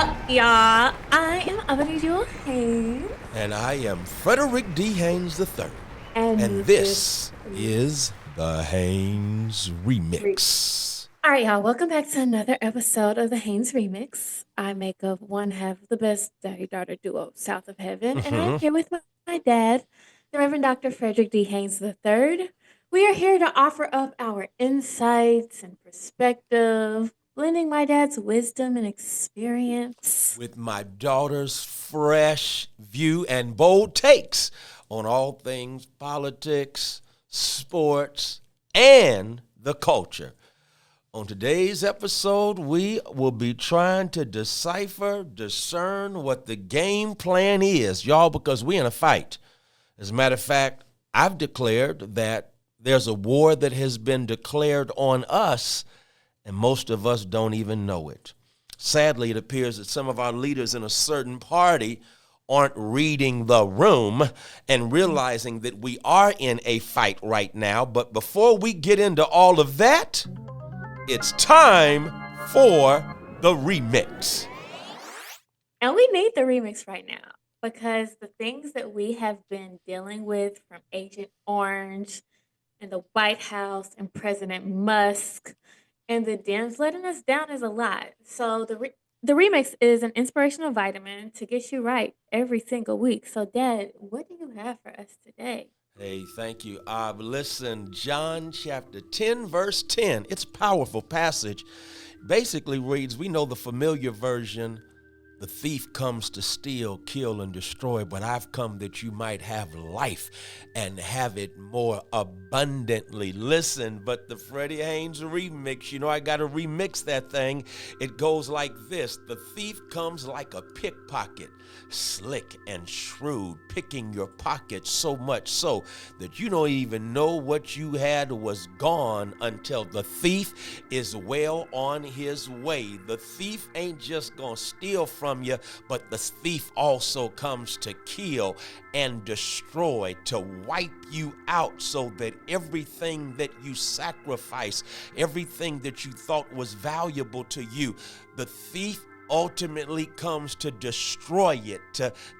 up, y'all? I am Abadijul Haynes, And I am Frederick D. Haynes III. and And this this is is the Haynes Re- Remix. All right, y'all. Welcome back to another episode of the Haynes Remix. I make up one half of the best daddy-daughter duo south of heaven, and I am Mm-hmm. here with my dad, the Reverend Dr. Frederick D. Haynes III. We are here to offer up our insights and perspective, blending my dad's wisdom and experience. With my daughter's fresh view and bold takes on all things politics, sports, and the culture. On today's episode, we will be trying to discern what the game plan is, y'all, because we're in a fight. As a matter of fact, I've declared that there's a war that has been declared on us, and most of us don't even know it. Sadly, it appears that some of our leaders in a certain party aren't reading the room and realizing that we are in a fight right now. But before we get into all of that, it's time for the remix. And we need the remix right now because the things that we have been dealing with from Agent Orange and the White House and President Musk and the Dems letting us down is a lot. So the remix is an inspirational vitamin to get you right every single week. So, Dad, what do you have for us today? Hey, thank you. Listen, John chapter 10, verse 10. It's a powerful passage. Basically reads, we know the familiar version. The thief comes to steal, kill, and destroy, but I've come that you might have life and have it more abundantly. Listen, but the Freddie Haynes remix, I got to remix that thing. It goes like this. The thief comes like a pickpocket, slick and shrewd, picking your pocket so much so that you don't even know what you had was gone until the thief is well on his way. The thief ain't just gonna steal from you, but the thief also comes to kill and destroy, to wipe you out so that everything that you sacrifice, everything that you thought was valuable to you, the thief ultimately comes to destroy it,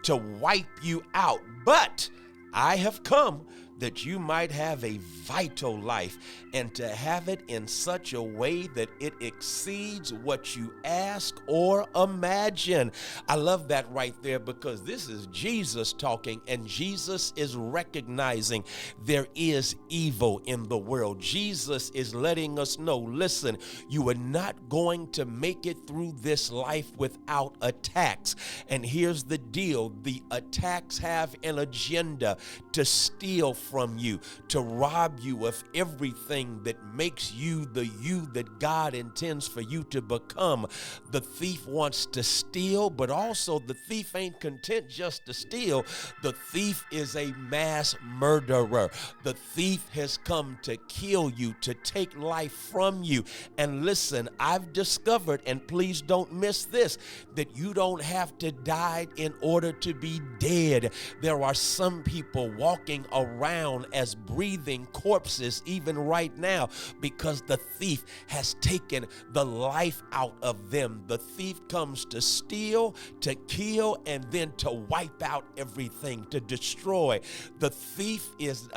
to wipe you out. But I have come that you might have a vital life and to have it in such a way that it exceeds what you ask or imagine. I love that right there because this is Jesus talking, and Jesus is recognizing there is evil in the world. Jesus is letting us know, listen, you are not going to make it through this life without attacks. And here's the deal. The attacks have an agenda to steal from you, to rob you of everything that makes you the you that God intends for you to become. The thief wants to steal, but also the thief ain't content just to steal. The thief is a mass murderer. The thief has come to kill you, to take life from you. And listen, I've discovered, and please don't miss this, that you don't have to die in order to be dead. There are some people walking around as breathing corpses even right now because the thief has taken the life out of them. The thief comes to steal, to kill, and then to wipe out everything, to destroy. The thief is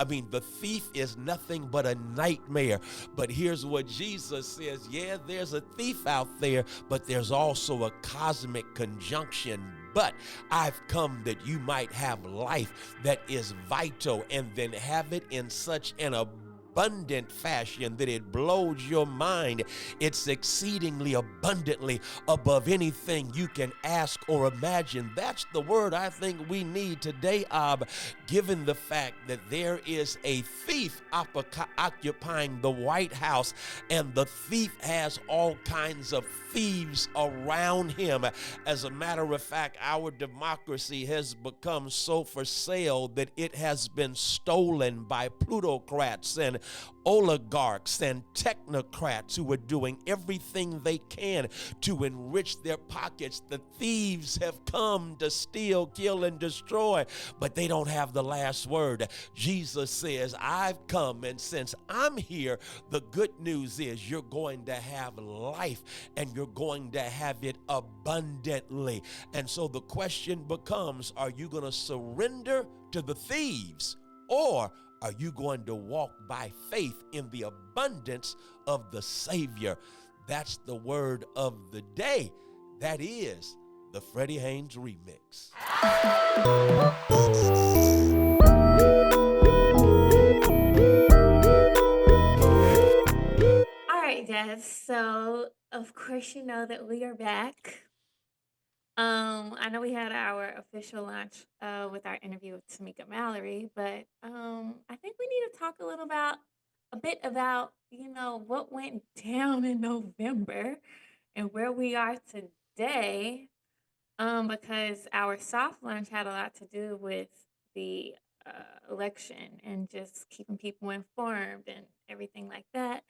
nothing but a nightmare. But here's what Jesus says. Yeah, there's a thief out there, but there's also a cosmic conjunction. But I've come that you might have life that is vital, and then have it in such an abundant fashion that it blows your mind. It's exceedingly abundantly above anything you can ask or imagine. That's the word I think we need today, given the fact that there is a thief occupying the White House, and the thief has all kinds of thieves around him. As a matter of fact, our democracy has become so for sale that it has been stolen by plutocrats and oligarchs and technocrats who are doing everything they can to enrich their pockets. The thieves have come to steal, kill, and destroy, but they don't have the last word. Jesus says, I've come, and since I'm here, the good news is you're going to have life, and you're going to have it abundantly. And so the question becomes, are you going to surrender to the thieves, or are you going to walk by faith in the abundance of the Savior? That's the word of the day. That is the Freddie Haynes remix. All right, Jess. So, of course, you know that we are back. I know we had our official launch with our interview with Tamika Mallory, but I think we need to talk a bit about what went down in November and where we are today. Because our soft launch had a lot to do with the election and just keeping people informed and everything like that.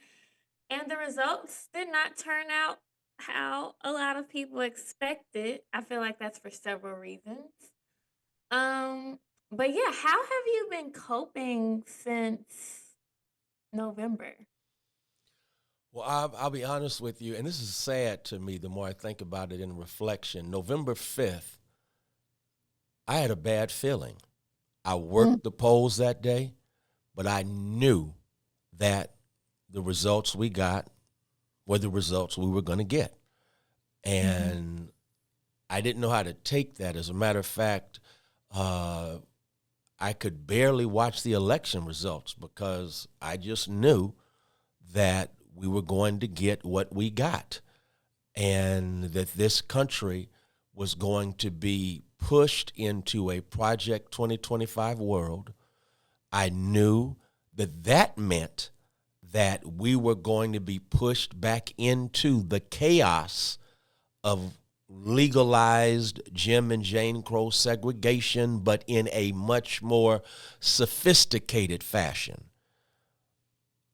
And the results did not turn out how a lot of people expected. I feel like that's for several reasons. Um, but yeah, how have you been coping since November? Well, I'll be honest with you, and this is sad to me the more I think about it in reflection. November 5th, I had a bad feeling. I Mm. worked the polls that day, but I knew that the results we got were the results we were going to get. Mhm. And I didn't know how to take that. As a matter of fact, uh, I could barely watch the election results because I just knew that we were going to get what we got and that this country was going to be pushed into a Project 2025 world. I knew that that meant that we were going to be pushed back into the chaos of legalized Jim and Jane Crow segregation, but in a much more sophisticated fashion.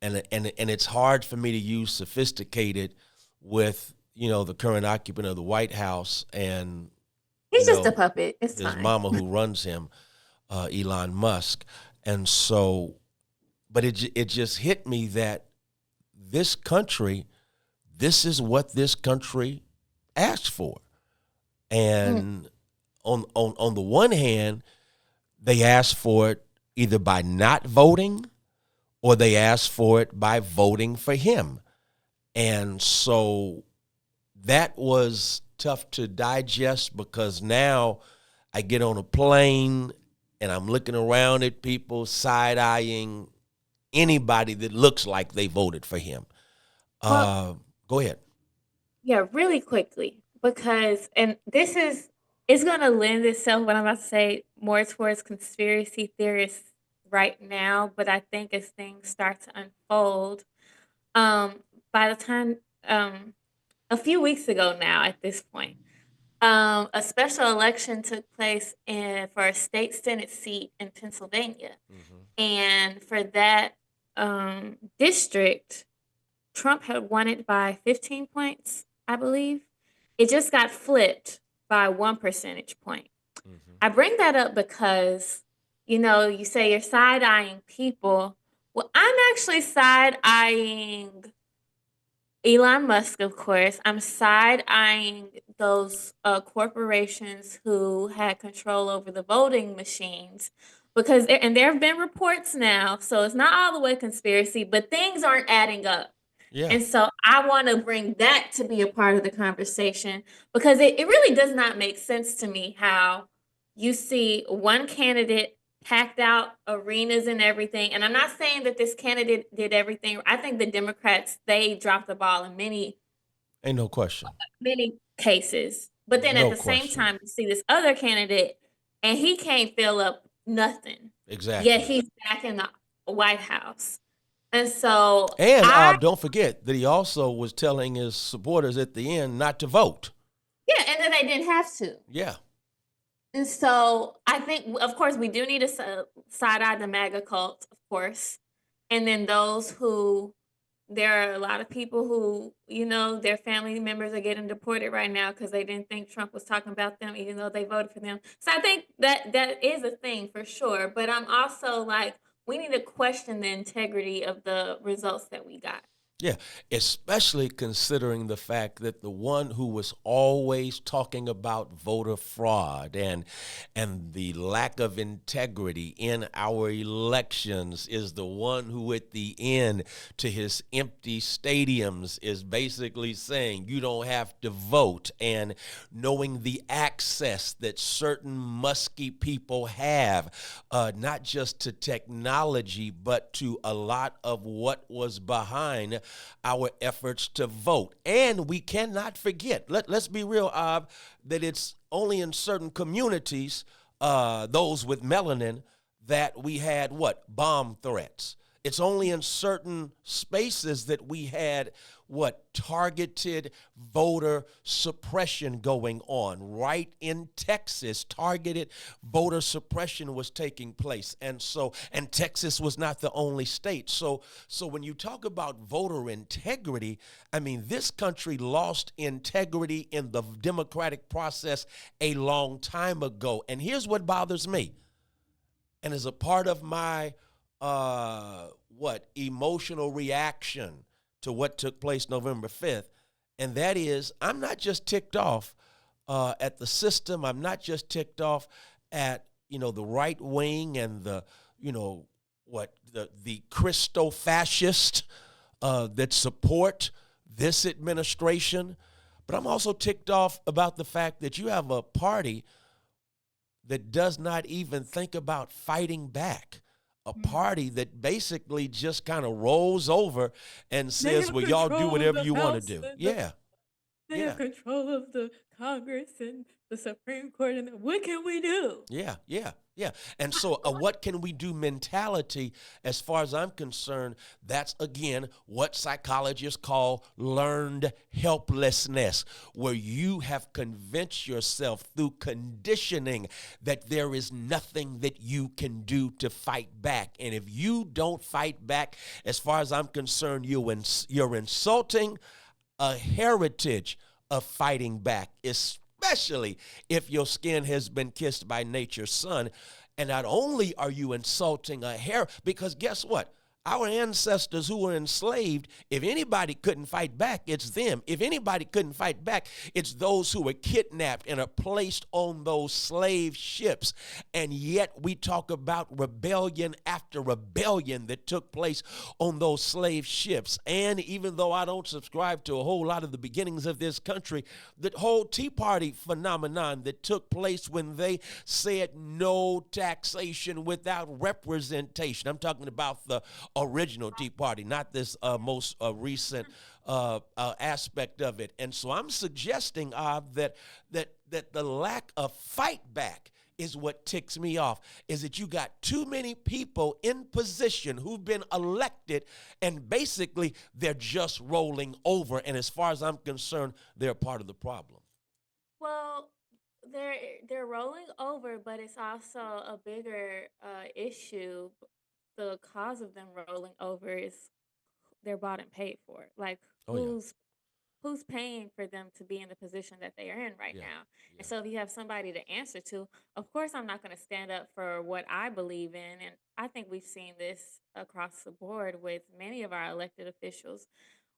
And it's hard for me to use sophisticated with the current occupant of the White House and He's you just a know puppet. It's his fine. mama who runs him, Elon Musk. And so, but it just hit me that this country, this is what this country asked for. Mm. And on the one hand, they asked for it either by not voting or they asked for it by voting for him. And so that was tough to digest because now I get on a plane and I'm looking around at people side eyeing anybody that looks like they voted for him. Well, Go ahead. yeah, really quickly, because and this is it's gonna lend itself what I'm about to say more towards conspiracy theorists right now, but I think as things start to unfold, um, by the time a few weeks ago now at this point, a special election took place for a state senate seat in Pennsylvania, Mm-hmm. and for that district, Trump had won it by 15 points, I believe. It just got flipped by 1 percentage point. Mm-hmm. I bring that up because, you say you're side eyeing people. Well, I'm actually side eyeing Elon Musk, of course. I'm side eyeing those corporations who had control over the voting machines because there have been reports now, so it's not all the way conspiracy, but things aren't adding up. Yeah. And so I want to bring that to be a part of the conversation because it really does not make sense to me how you see one candidate packed out arenas and everything. And I'm not saying that this candidate did everything. I think the Democrats, they dropped the ball in Ain't no question. many cases. But then at No the same question. time, you see this other candidate and he can't fill up nothing. Yet Exactly. he's back in the White House. And so And I don't forget that he also was telling his supporters at the end not to vote. yeah, and then they didn't have to. Yeah. And so I think, of course, we do need to side eye the MAGA cult, of course. And then those who there are a lot of people who, their family members are getting deported right now because they didn't think Trump was talking about them, even though they voted for them. So I think that is a thing for sure. But I'm also like, we need to question the integrity of the results that we got. Yeah, especially considering the fact that the one who was always talking about voter fraud and the lack of integrity in our elections is the one who at the end to his empty stadiums is basically saying you don't have to vote, and knowing the access that certain musky people have, not just to technology but to a lot of what was behind our efforts to vote. And we cannot forget, let's be real, that it's only in certain communities, those with melanin, that we had what? Bomb threats. It's only in certain spaces that we had what? Targeted voter suppression going on. Right in Texas, targeted voter suppression was taking place. And Texas was not the only state. So when you talk about voter integrity, I mean, this country lost integrity in the democratic process a long time ago. And here's what bothers me, and as a part of my emotional reaction to what took place November 5th, and that is I'm not just ticked off at the system. I'm not just ticked off at the right wing and the Christo fascist that support this administration, but I'm also ticked off about the fact that you have a party that does not even think about fighting back. A party that basically just kind of rolls over and They says, have well, y'all do control of whatever the you want to House do. and Yeah, they have yeah. control of the Congress and the Supreme Court. And what can we do? Yeah, yeah, yeah. And so, a what can we do mentality, as far as I'm concerned, that's again what psychologists call learned helplessness, where you have convinced yourself through conditioning that there is nothing that you can do to fight back. And if you don't fight back, as far as I'm concerned, you're insulting a heritage of fighting back, especially if your skin has been kissed by nature's son. And not only are you insulting a because guess what? Our ancestors who were enslaved, if anybody couldn't fight back, it's them. If anybody couldn't fight back, it's those who were kidnapped and are placed on those slave ships. And yet we talk about rebellion after rebellion that took place on those slave ships. And even though I don't subscribe to a whole lot of the beginnings of this country, the whole Tea Party phenomenon that took place when they said no taxation without representation. I'm talking about the original Tea Party, not this most recent aspect of it. And so I'm suggesting that the lack of fight back is what ticks me off, is that you got too many people in position who've been elected and basically they're just rolling over. And as far as I'm concerned, they're part of the problem. Well, they're they're rolling over, but it's also a bigger issue. The cause of them rolling over is they're bought and paid for. Like Oh, yeah. who's paying for them to be in the position that they are in right Yeah. now? And Yeah. so if you have somebody to answer to, of course I'm not going to stand up for what I believe in. And I think we've seen this across the board with many of our elected officials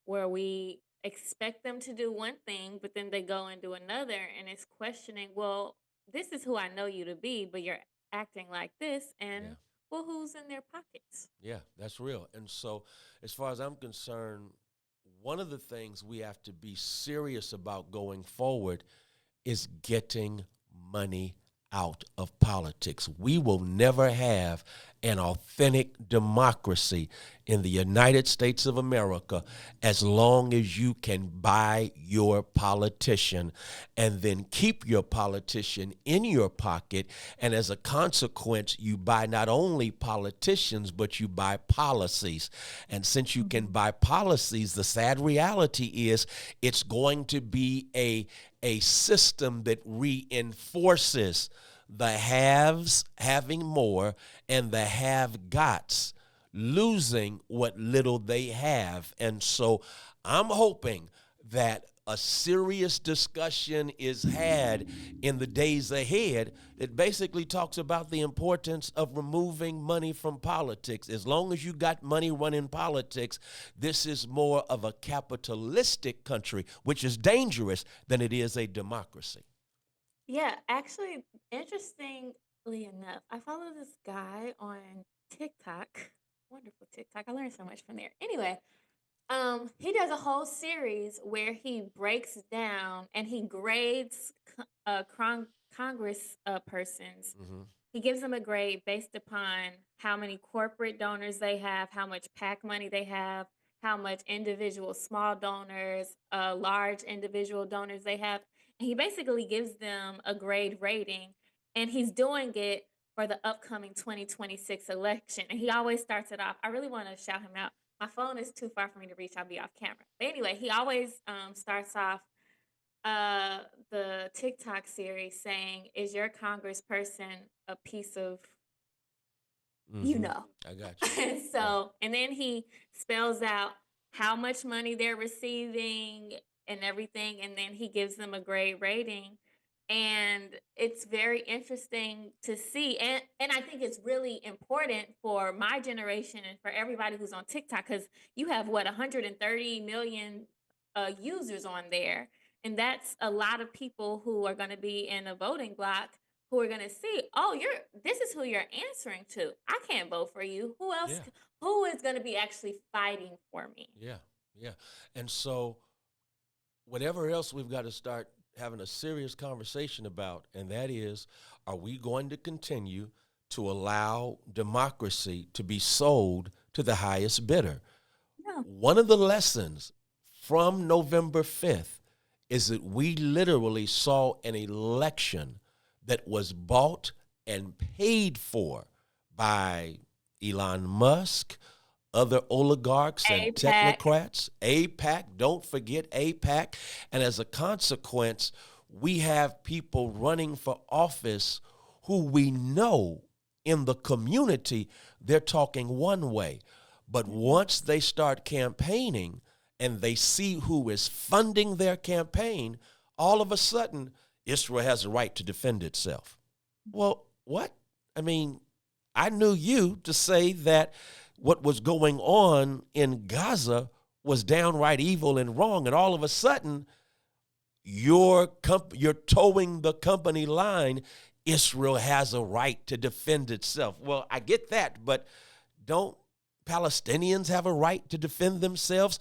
where we expect them to do one thing, but then they go and do another. And it's questioning, well, this is who I know you to be, but you're acting like this. Yeah. And well, who's in their pockets? Yeah, that's real. And so, as far as I'm concerned, one of the things we have to be serious about going forward is getting money out of politics. We will never have an authentic democracy in the United States of America as long as you can buy your politician and then keep your politician in your pocket. And as a consequence, you buy not only politicians, but you buy policies. And since you can buy policies, the sad reality is it's going to be a system that reinforces the haves having more and the have-gots losing what little they have. And so I'm hoping that a serious discussion is had in the days ahead that basically talks about the importance of removing money from politics. As long as you got money running politics, this is more of a capitalistic country, which is dangerous than it is a democracy. Yeah, actually, interestingly enough, I follow this guy on TikTok. Wonderful TikTok. I learned so much from there. Anyway, he does a whole series where he breaks down and he grades Congress persons. Mm-hmm. He gives them a grade based upon how many corporate donors they have, how much PAC money they have, how much individual small donors, large individual donors they have. And he basically gives them a grade rating, and he's doing it for the upcoming 2026 election. And he always starts it off. I really want to shout him out. My phone is too far for me to reach. I'll be off camera. But anyway, he always starts off uh, the TikTok series saying, "Is your congressperson a piece of you Mm-hmm. know?" I got you. And Yeah. so, and then he spells out how much money they're receiving and everything, and then he gives them a grade rating. And it's very interesting to see. And I think it's really important for my generation and for everybody who's on TikTok, because you have what 130 million users on there. And that's a lot of people who are going to be in a voting block who are going to see, oh, this is who you're answering to. I can't vote for you. Who else? Yeah. Who is going to be actually fighting for me? Yeah. Yeah. And so whatever else we've got to start having a serious conversation about, and that is, are we going to continue to allow democracy to be sold to the highest bidder? No. One of the lessons from November 5th is that we literally saw an election that was bought and paid for by Elon Musk, other oligarchs and APAC. technocrats, APAC, don't forget APAC. And as a consequence, we have people running for office who we know in the community, they're talking one way. But Mhm. once they start campaigning and they see who is funding their campaign, all of a sudden, Israel has a right to defend itself. Well, what? I mean, I knew you to say that what was going on in Gaza was downright evil and wrong, and all of a sudden, you're towing the company line. Israel has a right to defend itself. Well, I get that, but don't Palestinians have a right to defend themselves?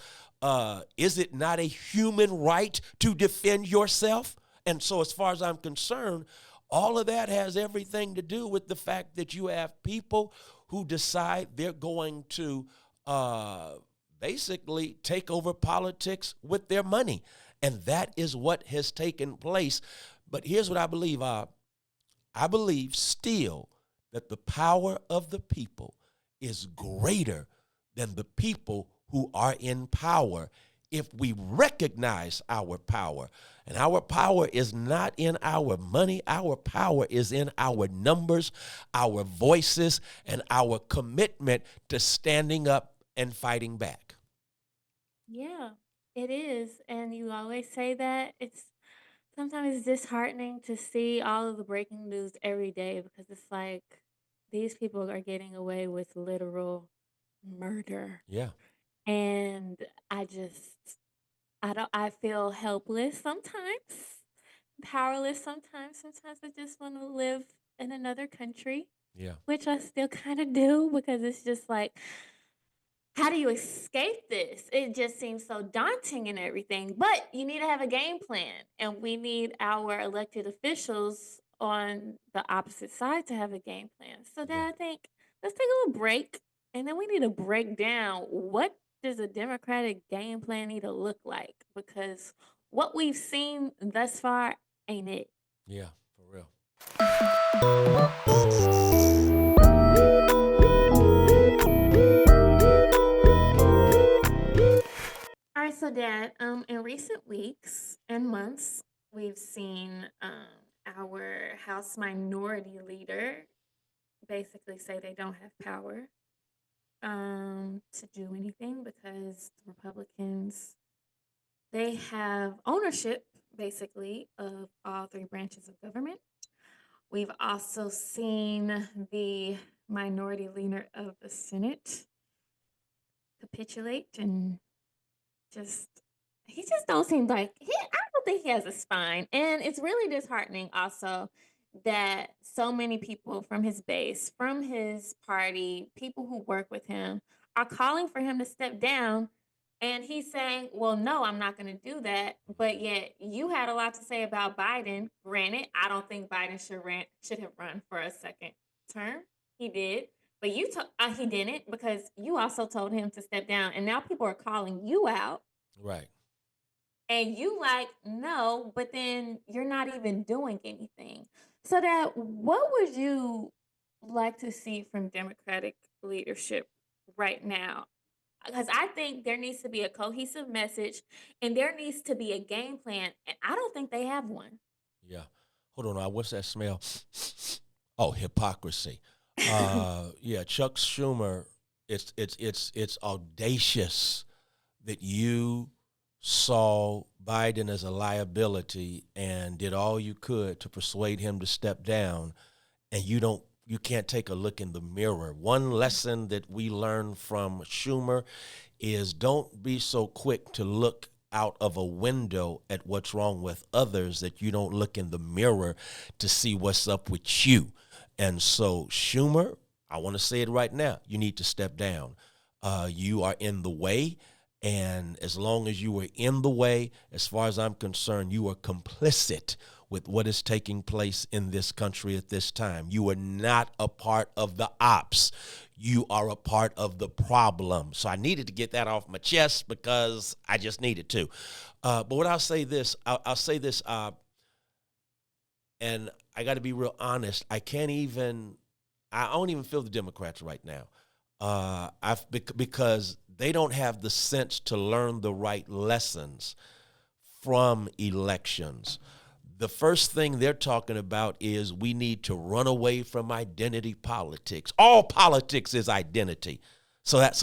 Is it not a human right to defend yourself? And so, as far as I'm concerned, all of that has everything to do with the fact that you have people who decide they're going to uh, basically take over politics with their money. And that is what has taken place. But here's what I believe, I believe still that the power of the people is greater than the people who are in power if we recognize our power. And our power is not in our money, our power is in our numbers, our voices, and our commitment to standing up and fighting back. Yeah, it is. And you always say that. It's sometimes it's disheartening to see all of the breaking news every day, because it's like these people are getting away with literal murder. Yeah, And I just I don't I feel helpless sometimes, powerless sometimes. Sometimes I just want to live in another country, yeah, which I still kind of do, because it's just like, how do you escape this? It just seems so daunting and everything. But you need to have a game plan, and we need our elected officials on the opposite side to have a game plan. So yeah, then I think let's take a little break, and then we need to break down what does a democratic game plan need to look like, because what we've seen thus far ain't it. yeah, for real. All right, so Dad, in recent weeks and months, we've seen our House Minority Leader basically say they don't have power. to do anything because the Republicans, they have ownership basically of all three branches of government. We've also seen the minority leader of the Senate capitulate and just he just don't seem like I don't think he has a spine. And it's really disheartening also that so many people from his base, from his party, people who work with him are calling for him to step down. And he's saying, well, no, I'm not going to do that. But yet you had a lot to say about Biden. Granted, I don't think Biden should have run for a second term. He did. But he didn't because you also told him to step down. And now people are calling you out Right. and you like no, but then you're not even doing anything. So that what would you like to see from Democratic leadership right now? Because I think there needs to be a cohesive message and there needs to be a game plan, and I don't think they have one. Yeah. Hold on. What's that smell? Oh, hypocrisy. Yeah. Chuck Schumer. It's audacious that you saw Biden as a liability and did all you could to persuade him to step down, and you can't take a look in the mirror. One lesson that we learned from Schumer is don't be so quick to look out of a window at what's wrong with others that you don't look in the mirror to see what's up with you. And so, Schumer, I want to say it right now, you need to step down. You are in the way. And as long as you were in the way, as far as I'm concerned, you are complicit with what is taking place in this country at this time. You are not a part of the ops. You are a part of the problem. So I needed to get that off my chest because I just needed to. But what I'll say this, and I got to be real honest. I don't even feel the Democrats right now. Because they don't have the sense to learn the right lessons from elections. The first thing they're talking about is we need to run away from identity politics. All politics is identity. So that's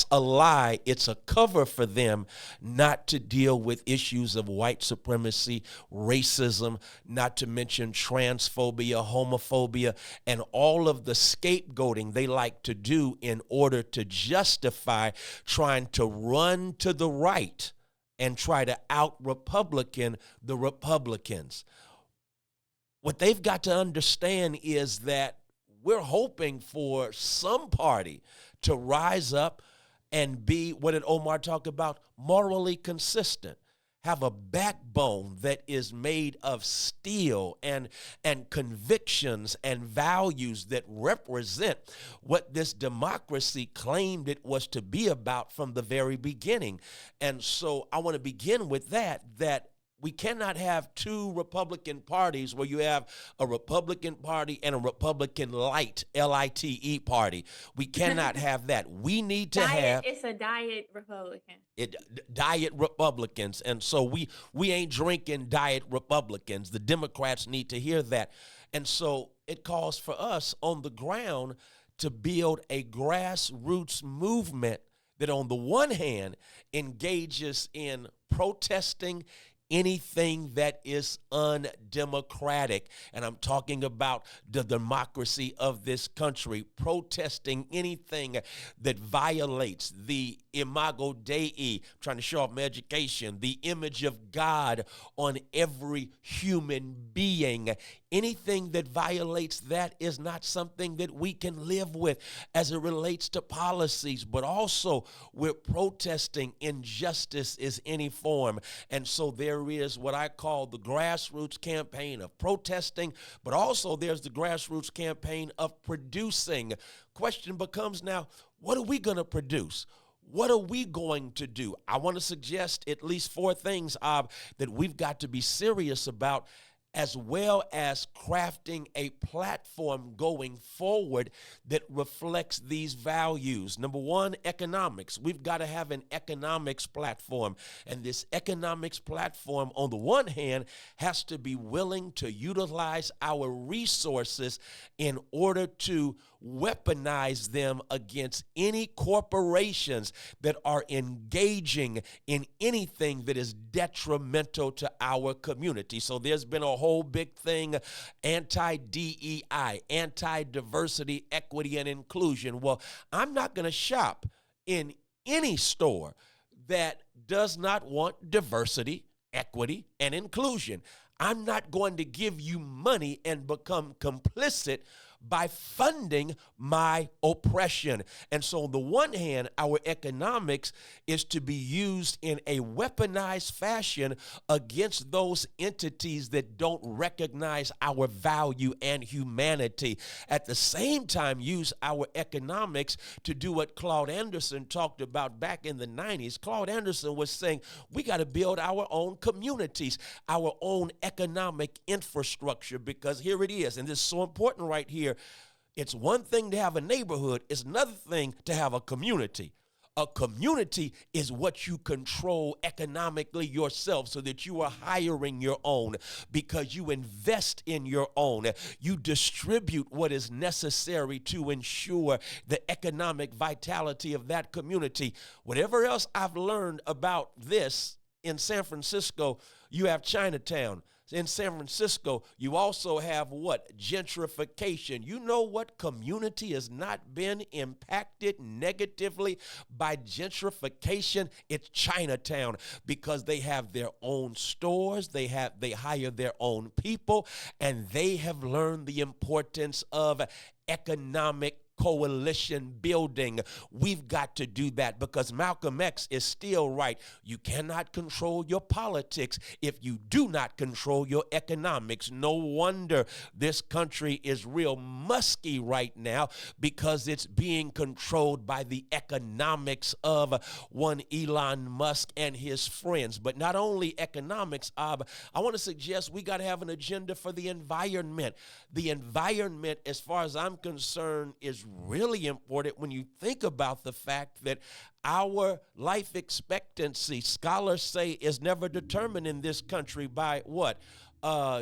a lie. It's a cover for them not to deal with issues of white supremacy, racism, not to mention transphobia, homophobia, and all of the scapegoating they like to do in order to justify trying to run to the right and try to out-Republican the Republicans. What they've got to understand is that we're hoping for some party to rise up and be, what did Omar talk about? Morally consistent. Have a backbone that is made of steel and convictions and values that represent what this democracy claimed it was to be about from the very beginning. And so I want to begin with that we cannot have two Republican parties where you have a Republican Party and a Republican light, L-I-T-E party. We cannot have that. We need to have It's a diet Republican. Diet Republicans. And so we ain't drinking diet Republicans. The Democrats need to hear that. And so it calls for us on the ground to build a grassroots movement that on the one hand engages in protesting anything that is undemocratic. And I'm talking about the democracy of this country, protesting anything that violates the imago Dei, trying to show off my education, the image of God on every human being. Anything that violates that is not something that we can live with as it relates to policies, but also we're protesting injustice is any form. And so there is what I call the grassroots campaign of protesting, but also there's the grassroots campaign of producing. Question becomes now, what are we going to produce? What are we going to do? I want to suggest at least four things that we've got to be serious about, as well as crafting a platform going forward that reflects these values. Number one, economics. We've got to have an economics platform. And this economics platform, on the one hand, has to be willing to utilize our resources in order to weaponize them against any corporations that are engaging in anything that is detrimental to our community. So there's been a whole big thing, anti-DEI, anti-diversity, equity, and inclusion. Well, I'm not going to shop in any store that does not want diversity, equity, and inclusion. I'm not going to give you money and become complicit by funding my oppression. And so on the one hand, our economics is to be used in a weaponized fashion against those entities that don't recognize our value and humanity. At the same time, use our economics to do what Claude Anderson talked about back in the 90s. Claude Anderson was saying we got to build our own communities, our own economic infrastructure, because here it is, and this is so important right here. It's one thing to have a neighborhood, it's another thing to have a community. A community is what you control economically yourself, so that you are hiring your own, because you invest in your own. You distribute what is necessary to ensure the economic vitality of that community. Whatever else I've learned about this, in San Francisco, you have Chinatown. In San Francisco, you also have what? Gentrification. You know what community has not been impacted negatively by gentrification? It's Chinatown, because they have their own stores, they hire their own people, and they have learned the importance of economic coalition building. We've got to do that, because Malcolm X is still right. You cannot control your politics if you do not control your economics. No wonder this country is real musky right now, because it's being controlled by the economics of one Elon Musk and his friends. But not only economics, I want to suggest we got to have an agenda for the environment. The environment, as far as I'm concerned, is really important when you think about the fact that our life expectancy, scholars say, is never determined in this country by what?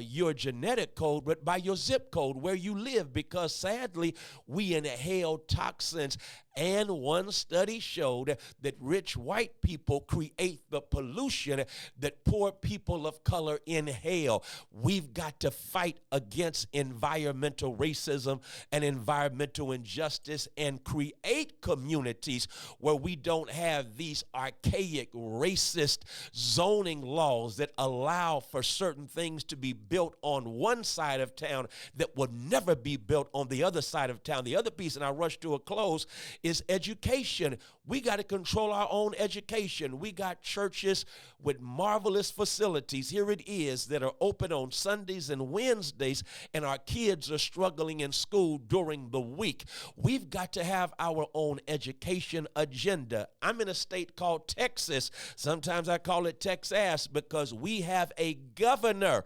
Your genetic code, but by your zip code, where you live, because sadly, we inhale toxins. And one study showed that rich white people create the pollution that poor people of color inhale. We've got to fight against environmental racism and environmental injustice, and create communities where we don't have these archaic racist zoning laws that allow for certain things to be built on one side of town that will never be built on the other side of town. The other piece, and I rush to a close, is education. We got to control our own education. We got churches with marvelous facilities. Here it is, that are open on Sundays and Wednesdays, and our kids are struggling in school during the week. We've got to have our own education agenda. I'm in a state called Texas. Sometimes I call it Texas, because we have a governor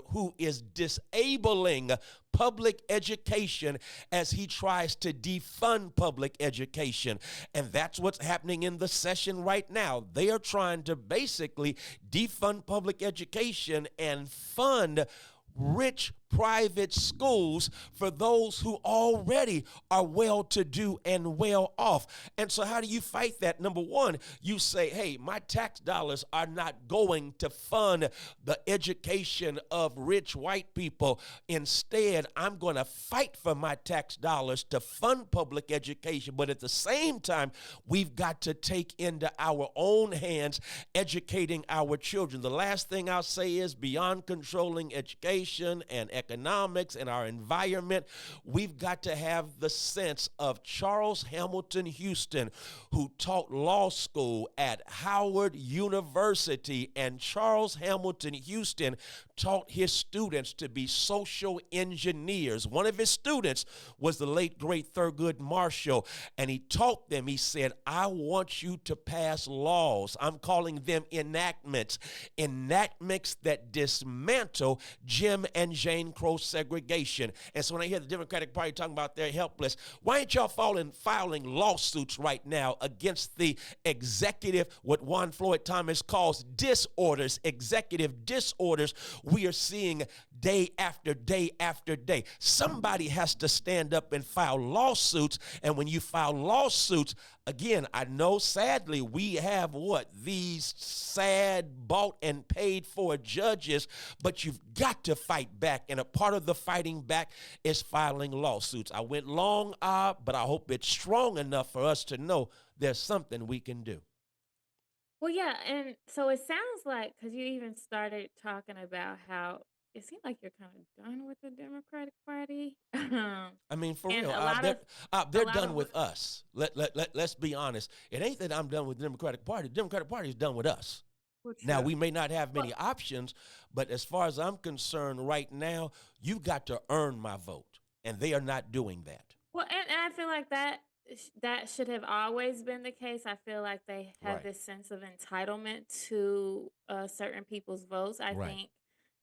who is disabling public education as he tries to defund public education. And that's what's happening in the session right now. They are trying to basically defund public education and fund rich private schools for those who already are well-to-do and well off. And so how do you fight that? Number one, you say, hey, my tax dollars are not going to fund the education of rich white people. Instead, I'm going to fight for my tax dollars to fund public education. But at the same time, we've got to take into our own hands educating our children. The last thing I'll say is, beyond controlling education and economics and our environment, we've got to have the sense of Charles Hamilton Houston, who taught law school at Howard University. And Charles Hamilton Houston taught his students to be social engineers. One of his students was the late, great Thurgood Marshall, and he taught them, he said, I want you to pass laws. I'm calling them enactments that dismantle Jim and Jane Crow segregation. And so when I hear the Democratic Party talking about they're helpless, why ain't y'all filing lawsuits right now against the executive, what Juan Floyd Thomas calls disorders, executive disorders, we are seeing day after day after day. Somebody has to stand up and file lawsuits. And when you file lawsuits, again, I know sadly we have what? These sad, bought and paid for judges, but you've got to fight back. And a part of the fighting back is filing lawsuits. I went long, but I hope it's strong enough for us to know there's something we can do. Well, yeah, and so it sounds like because you even started talking about how it seems like you're kind of done with the Democratic Party, I mean, for and real, a lot of a they're lot done of with us. Let's be honest. It ain't that I'm done with the Democratic Party. The Democratic Party is done with us. well, Now, true. we may not have Well, many options, but as far as I'm concerned right now, you've got to earn my vote, and they are not doing that. and I feel like that should have always been the case. I feel like they have Right, this sense of entitlement to certain people's votes. I right, think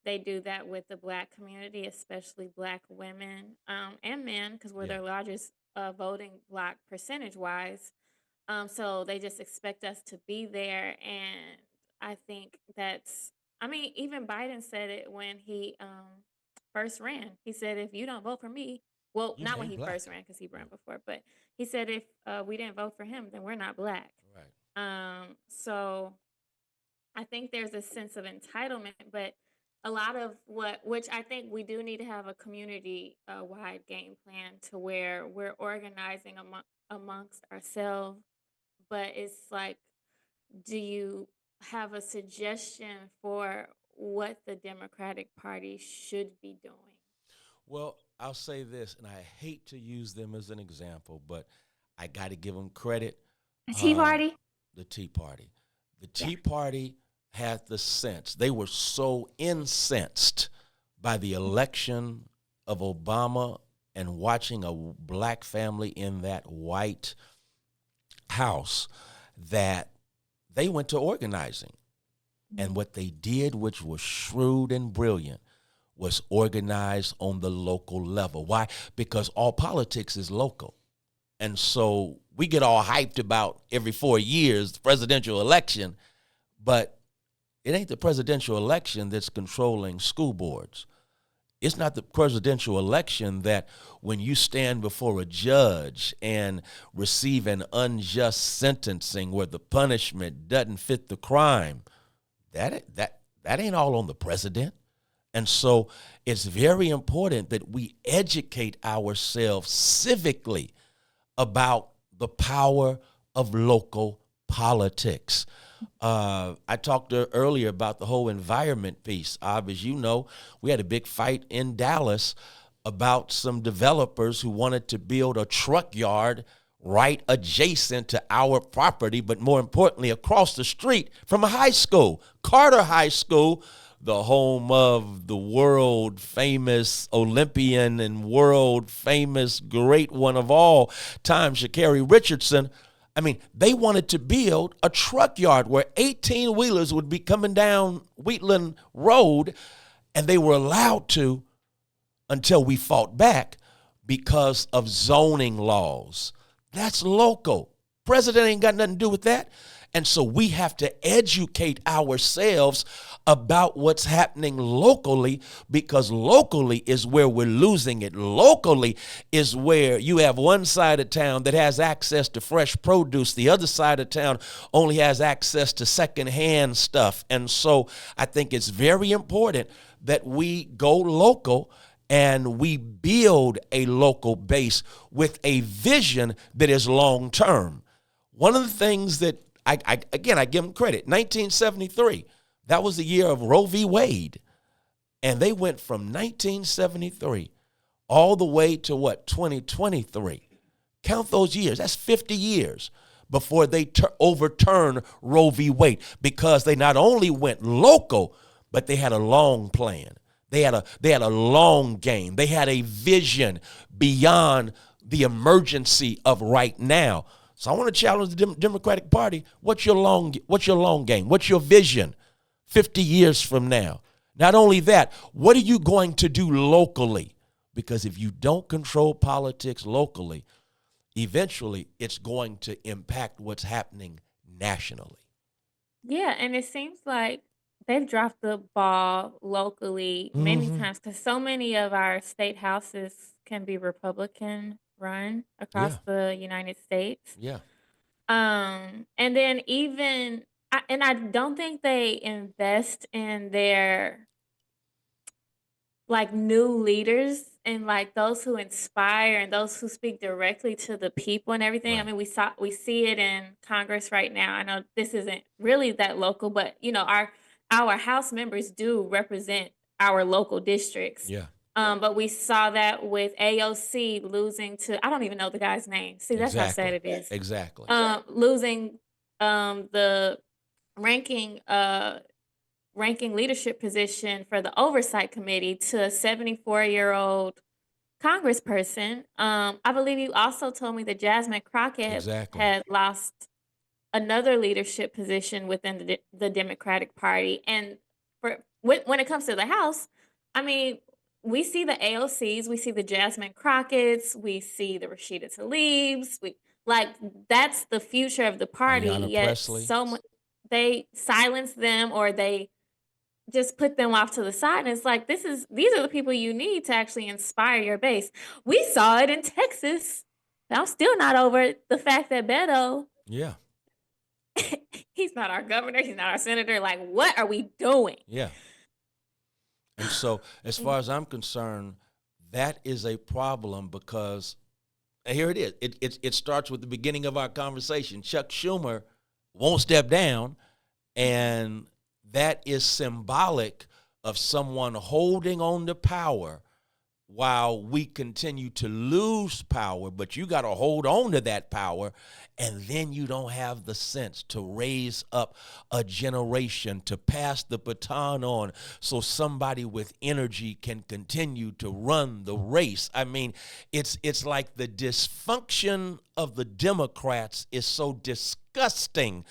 they do that with the Black community, especially Black women and men, because we're yeah. their largest voting block percentage wise. So they just expect us to be there, and I think that's. I mean, even Biden said it when he first ran. He said, "If you don't vote for me, well, You not when ain't he black. first ran because he Yeah, ran before, but he said if we didn't vote for him, then we're not black." right. So I think there's a sense of entitlement, but a lot of which I think we do need to have a community wide game plan to where we're organizing amongst ourselves. But it's like, do you have a suggestion for what the Democratic Party should be doing? Well, I'll say this, and I hate to use them as an example, but I got to give them credit. The Tea Um, Party? the Tea Party. The Yeah. Tea Party had the sense. They were so incensed by the election of Obama and watching a black family in that white house that they went to organizing. And Mhm. what they did, which was shrewd and brilliant, was organized on the local level. Why? Because all politics is local. And so we get all hyped about every 4 years, the presidential election, but it ain't the presidential election that's controlling school boards. It's not the presidential election that when you stand before a judge and receive an unjust sentencing where the punishment doesn't fit the crime, that ain't all on the president. And so it's very important that we educate ourselves civically about the power of local politics. I talked earlier about the whole environment piece. As you know, we had a big fight in Dallas about some developers who wanted to build a truck yard right adjacent to our property, but more importantly, across the street from a high school, Carter High School, the home of the world famous Olympian and world famous great one of all time, Sha'Carri Richardson. I mean, they wanted to build a truck yard where 18 wheelers would be coming down Wheatland Road, and they were allowed to until we fought back because of zoning laws. That's local. President ain't got nothing to do with that. And so we have to educate ourselves about what's happening locally, because locally is where we're losing it. Locally is where you have one side of town that has access to fresh produce. The other side of town only has access to secondhand stuff. And so I think it's very important that we go local and we build a local base with a vision that is long term. One of the things that I give them credit. 1973, that was the year of Roe v. Wade, and they went from 1973 all the way to what, 2023. Count those years. That's 50 years before they overturn Roe v. Wade, because they not only went local, but they had a long plan. They had a long game. They had a vision beyond the emergency of right now. So I want to challenge the Democratic Party. What's your long game? What's your vision 50 years from now? Not only that, what are you going to do locally? Because if you don't control politics locally, eventually it's going to impact what's happening nationally. Yeah, and it seems like they've dropped the ball locally many Mm-hmm. times because so many of our state houses can be Republican run Yeah. across the United States. Yeah. And then I don't think they invest in their like new leaders and like those who inspire and those who speak directly to the people and everything. I Right. mean, we see it in Congress right now. I know this isn't really that local, but our House members do represent our local districts. Yeah. But we saw that with AOC losing to I don't even know the guy's name. See, that's how sad Exactly. it is. Exactly. Losing the ranking ranking leadership position for the oversight committee to a 74-year-old congressperson. I believe you also told me that Jasmine Crockett Exactly. had lost another leadership position within the Democratic Party. And when it comes to the House, I mean, we see the AOCs, we see the Jasmine Crockett's, we see the Rashida Tlaib's. We like that's the future of the party. Ayanna Yet Presley. so much they silence them or they just put them off to the side, and it's like these are the people you need to actually inspire your base. We saw it in Texas. I'm still not over the fact that Beto, Yeah. he's not our governor, he's not our senator. Like, what are we doing? Yeah. And so, as far as I'm concerned, that is a problem because and here it is. It starts with the beginning of our conversation. Chuck Schumer won't step down, and that is symbolic of someone holding on to power while we continue to lose power, but you got to hold on to that power, and then you don't have the sense to raise up a generation to pass the baton on so somebody with energy can continue to run the race. I mean, it's like the dysfunction of the Democrats is so disgusting.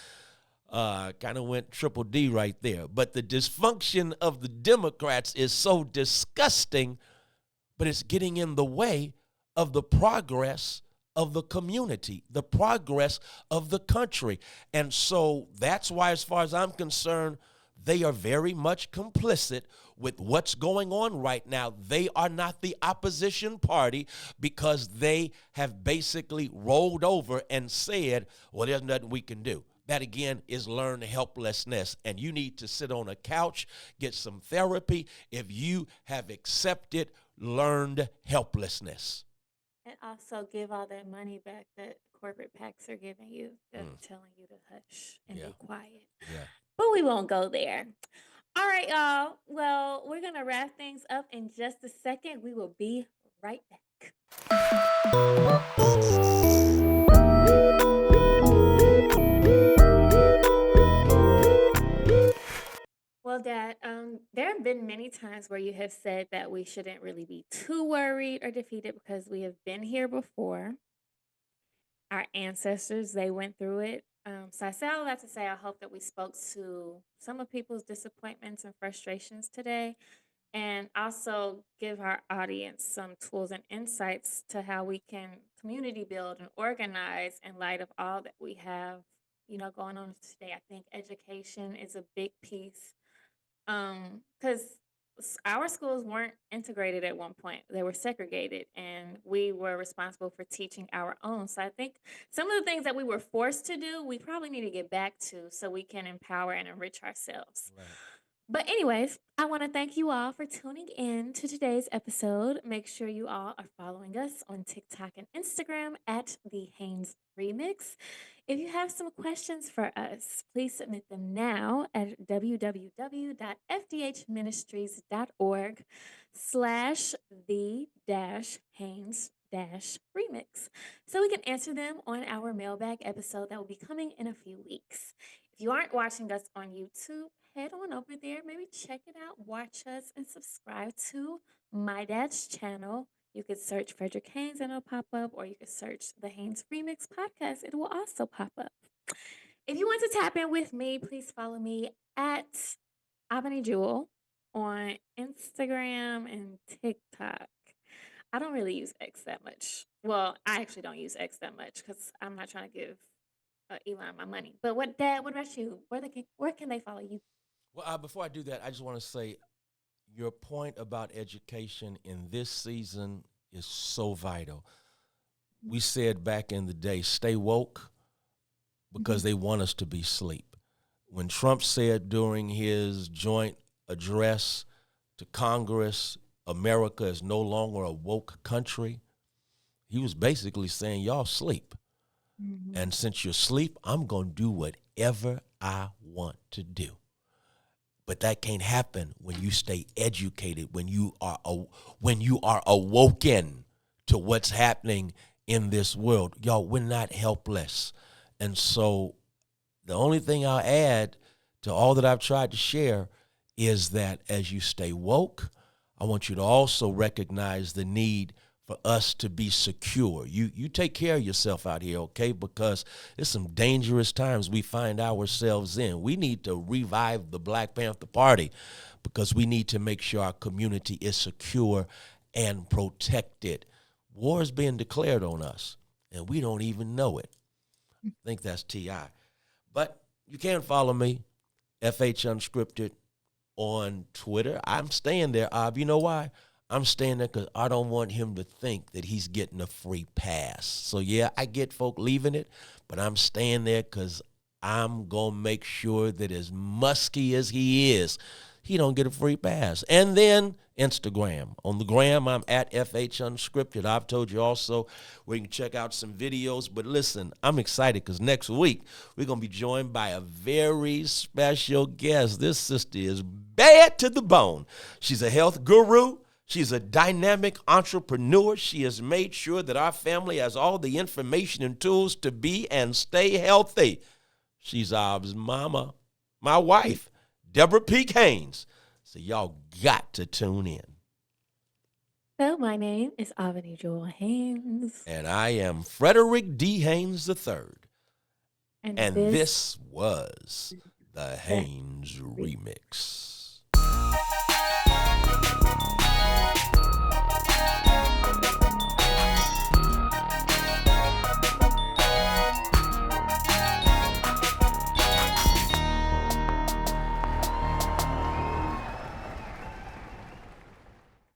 Kind of went triple D right there. But the dysfunction of the Democrats is so disgusting, but it's getting in the way of the progress of the community, the progress of the country. And so that's why, as far as I'm concerned, they are very much complicit with what's going on right now. They are not the opposition party because they have basically rolled over and said, well, there's nothing we can do. That again is learned helplessness. And you need to sit on a couch, get some therapy if you have accepted learned helplessness. And also give all that money back that corporate PACs are giving you. They're telling you to hush and Yeah. be quiet. Yeah. But we won't go there. All right, y'all. Well, we're going to wrap things up in just a second. We will be right back. Well, Dad, there have been many times where you have said that we shouldn't really be too worried or defeated because we have been here before. Our ancestors, they went through it. So I say all that to say I hope that we spoke to some of people's disappointments and frustrations today, and also give our audience some tools and insights to how we can community build and organize in light of all that we have, going on today. I think education is a big piece because our schools weren't integrated at one point. They were segregated, and we were responsible for teaching our own. So I think some of the things that we were forced to do, we probably need to get back to so we can empower and enrich ourselves. Right. But, anyways, I want to thank you all for tuning in to today's episode. Make sure you all are following us on TikTok and Instagram at the Haynes Remix. If you have some questions for us, please submit them now at www.fdhministries.org/the-Haynes-remix so we can answer them on our mailbag episode that will be coming in a few weeks. If you aren't watching us on YouTube, head on over there, maybe check it out, watch us, and subscribe to my dad's channel. You could search Frederick Haynes and it'll pop up, or you could search the Haynes Remix Podcast. It will also pop up. If you want to tap in with me, please follow me at Ebony Jewel on Instagram and TikTok. I don't really use X that much. Well, I actually don't use X that much because I'm not trying to give Elon my money. But Dad? What about you? Where can they follow you? Well, before I do that, I just want to say your point about education in this season is so vital. We said back in the day, stay woke because Mhm. they want us to be asleep. When Trump said during his joint address to Congress, America is no longer a woke country, he was basically saying, y'all sleep. Mhm. And since you're asleep, I'm going to do whatever I want to do. But that can't happen when you stay educated, when you are awoken to what's happening in this world. Y'all, we're not helpless. And so the only thing I'll add to all that I've tried to share is that as you stay woke, I want you to also recognize the need for us to be secure. You take care of yourself out here, okay? Because it's some dangerous times we find ourselves in. We need to revive the Black Panther Party because we need to make sure our community is secure and protected. War is being declared on us, and we don't even know it. I think that's T.I. But you can follow me, FH Unscripted, on Twitter. I'm staying there, Ob. You know why? I'm staying there because I don't want him to think that he's getting a free pass. So, yeah, I get folk leaving it, but I'm staying there because I'm going to make sure that as musky as he is, he don't get a free pass. And then Instagram. On the gram, I'm at FH Unscripted. I've told you also where you can check out some videos. But listen, I'm excited because next week we're going to be joined by a very special guest. This sister is bad to the bone. She's a health guru. She's a dynamic entrepreneur. She has made sure that our family has all the information and tools to be and stay healthy. She's our mama, my wife, Deborah Peak Haynes. So y'all got to tune in. So my name is Avani Joel Haynes, And I am Frederick D. Haynes III. and And this this was the the Haynes Henry. Remix.